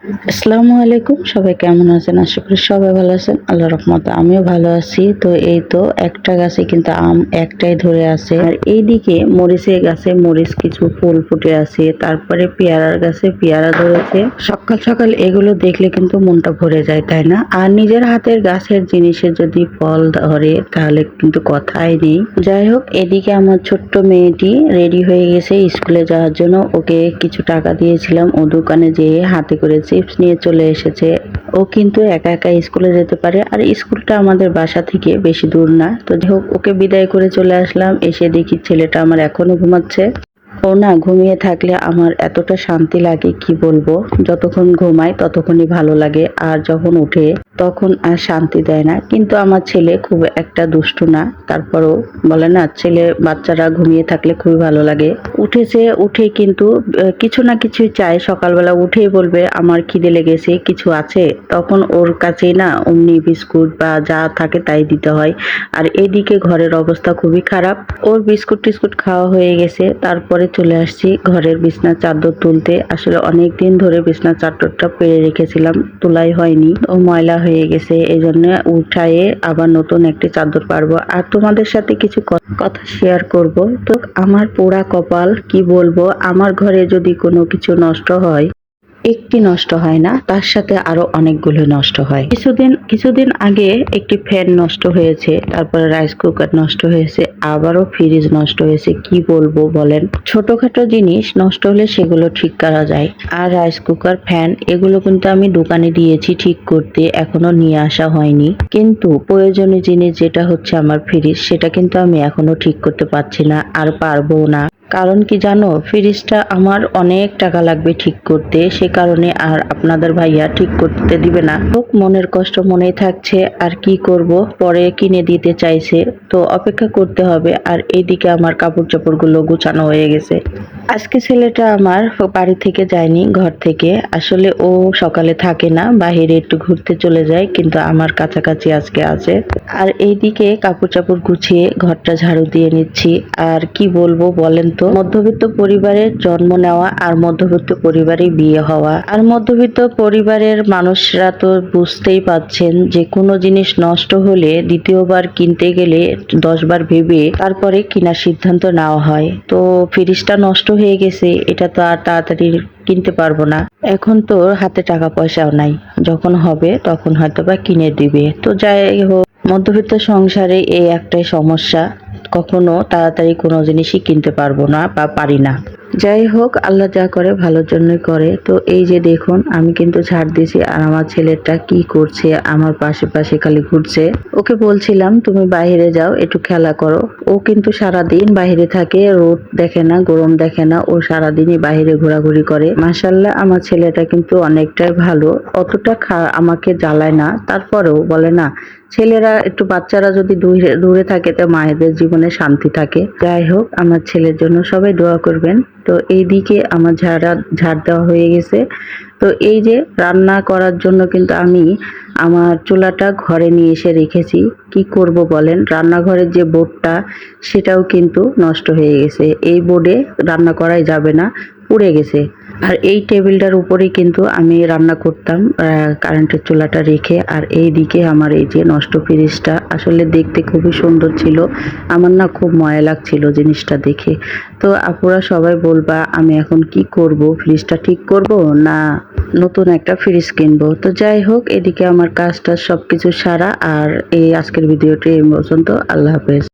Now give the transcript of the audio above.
আসসালামু আলাইকুম, সবাই কেমন আছেন? আশা করি সবাই ভালো আছেন। আল্লাহর রহমতে আমিও ভালো আছি। তো এই তো একটা গাছে কিন্তু আম একটাই ধরে আছে। আর এইদিকে মরিচের গাছে মরিচ কিছু ফুল ফুটে আছে। তারপরে পেয়ারার গাছে পেয়ারা ধরেছে। সকাল সকাল এগুলো দেখলে কিন্তু মনটা ভরে যায়, তাই না? আর নিজের হাতের গাছের জিনিসে যদি ফল ধরে তাহলে কিন্তু কথাই নেই। যাই হোক, এদিকে আমার ছোট্ট মেয়েটি রেডি হয়ে গেছে স্কুলে যাওয়ার জন্য। ওকে কিছু টাকা দিয়েছিলাম, ও দোকানে যেয়ে হাতে করে চিপস নিয়ে চলে এসেছে। ও কিন্তু একা একা স্কুলে যেতে পারে, আর স্কুলটা আমাদের বাসা থেকে বেশি দূর না। তো যাই হোক, ওকে বিদায় করে চলে আসলাম। এসে দেখি ছেলেটা আমার এখনো ঘুমাচ্ছে। ও না ঘুমিয়ে থাকলে আমার এতটা শান্তি লাগে কি বলবো। যতক্ষণ ঘুমায় ততক্ষণই ভালো লাগে, আর যখন উঠে তখন আর শান্তি দেয় না। কিন্তু আমার ছেলে খুব একটা দুষ্টু না, তারপরও বলে না ছেলে বাচ্চারা ঘুমিয়ে থাকলে খুবই ভালো লাগে। উঠেছে, উঠে কিন্তু কিছু না কিছুই চায়। সকালবেলা উঠেই বলবে আমার খিদে লেগেছে, কিছু আছে? তখন ওর কাছেই না অমনি বিস্কুট বা যা থাকে তাই দিতে হয়। আর এদিকে ঘরের অবস্থা খুবই খারাপ। ওর বিস্কুট টিস্কুট খাওয়া হয়ে গেছে। তারপরে চলে আসছি ঘরের বিছনার চাদর তুলতে। আসলে অনেক দিন ধরে বিছনার চাদরটা পেরে রেখেছিলাম, তোলাই হয়নি। ও ময়লা হয়ে গেছে, এই জন্য উঠায়ে আবার নতুন একটি চাদর পারবো। আর তোমাদের সাথে কিছু কথা শেয়ার করব। তো আমার পোড়া কপাল, কি বলবো, আমার ঘরে যদি কোনো কিছু নষ্ট হয়, একটি নষ্ট হয় না, তার সাথে আরো অনেকগুলো নষ্ট হয়। কিছুদিন আগে একটি ফ্যান নষ্ট হয়েছে, তারপরে রাইস কুকার নষ্ট হয়েছে, আবারও ফ্রিজ নষ্ট হয়েছে। কি বলবো বলেন, ছোটখাটো জিনিস নষ্ট হলে সেগুলো ঠিক করা যায়। আর রাইস কুকার, ফ্যান এগুলো কিন্তু আমি দোকানে দিয়েছি ঠিক করতে, এখনো নিয়ে আসা হয়নি। কিন্তু প্রয়োজনীয় জিনিস যেটা হচ্ছে আমার ফ্রিজ, সেটা কিন্তু আমি এখনো ঠিক করতে পারছি না, আর পারবো না। কারণ কি জানো, ফ্রিজটা আমার অনেক টাকা লাগবে ঠিক করতে, সে কারণে আর আপনাদের ভাইয়া ঠিক করতে দিবে না। হোক, মনের কষ্ট মনেই থাকছে, আর কি করব, পরে কিনে দিতে চাইছে, তো অপেক্ষা করতে হবে। আর এইদিকে আমার কাপড় চোপড় গুলো গুছানো হয়ে গেছে। আজকে ছেলেটা আমার বাড়ি থেকে যায়নি, ঘর থেকে। আসলে ও সকালে থাকে না, বাহিরে একটু ঘুরতে চলে যায়, কিন্তু আমার কাছাকাছি আজকে আছে। আর এইদিকে কাপড় চাপড় গুছিয়ে ঘরটা ঝাড়ু দিয়ে নিচ্ছি। আর কি বলবো বলেন তো, মধ্যবিত্ত পরিবারের জন্ম নেওয়া আর মধ্যবিত্ত পরিবারে বিয়ে হওয়া, আর মধ্যবিত্ত পরিবারের মানুষরা তো বুঝতেই পাচ্ছেন যে কোনো জিনিস নষ্ট হলে দ্বিতীয়বার কিনতে গেলে 10 বার ভেবে তারপরে কেনার সিদ্ধান্ত নেওয়া হয়। তো ফ্রিজটা নষ্ট হয়ে গেছে, এটা তো আর তাড়াতাড়ি কিনতে পারবো না। এখন তো হাতে টাকা পয়সাও নাই, যখন হবে তখন হয়তো বা কিনে দিবে। তো যাই হোক, মধ্যবিত্ত সংসারে এই একটাই সমস্যা, কখনো তাড়াতাড়ি কোনো জিনিসই কিনতে পারবো না বা পারি না। যাই হোক, আল্লাহ যা করে ভালোর জন্যই করে। তো এই যে দেখুন, আমি কিন্তু ছাড় দিয়েছি, আর আমার ছেলেটা কি করছে, আমার পাশে পাশে খালি ঘুরছে। ওকে বলছিলাম তুমি বাইরে যাও, একটু খেলা করো। ও কিন্তু সারাদিন বাইরে থাকে, রোদ দেখে না, গরম দেখে না, ও সারাদিনই বাইরে ঘোরাঘুরি করে। মাশাআল্লাহ, আমার ছেলেটা কিন্তু অনেকটাই ভালো, অতটা আমাকে জ্বালায় না। তারপরেও বলে না, ছেলেরা একটু, বাচ্চারা যদি দূরে দূরে থাকে তো মায়েদের জীবনে শান্তি থাকে। যাই হোক, আমার ছেলের জন্য সবাই দোয়া করবেন। তো এইদিকে আমার ঝাড় দেওয়া হয়ে গেছে। তো এই যে রান্না করার জন্য কিন্তু আমি আমার চুলাটা ঘরে নিয়ে এসে রেখেছি। কি করব বলেন, রান্নাঘরের যে বোর্ডটা সেটাও কিন্তু নষ্ট হয়ে গেছে। এই বোর্ডে রান্না করাই যাবে না, পুড়ে গেছে। আর এই টেবিলটার উপরেই কিন্তু আমি রান্না করতাম কারেন্টের চুলাটা রেখে। আর এই দিকে আমার এই যে নষ্ট ফ্রিজটা, আসলে দেখতে খুবই সুন্দর ছিল, আমার না খুব ময়া লাগছিল জিনিসটা দেখে। তো আপুরা সবাই বলবা আমি এখন কি করব, ফ্রিজটা ঠিক করব না নতুন একটা ফ্রিজ কিনবো। তো যাই হোক, এদিকে আমার কাজটা সবকিছু সারা। আর এই আজকের ভিডিওটি এই পর্যন্ত। আল্লাহ হাফেজ।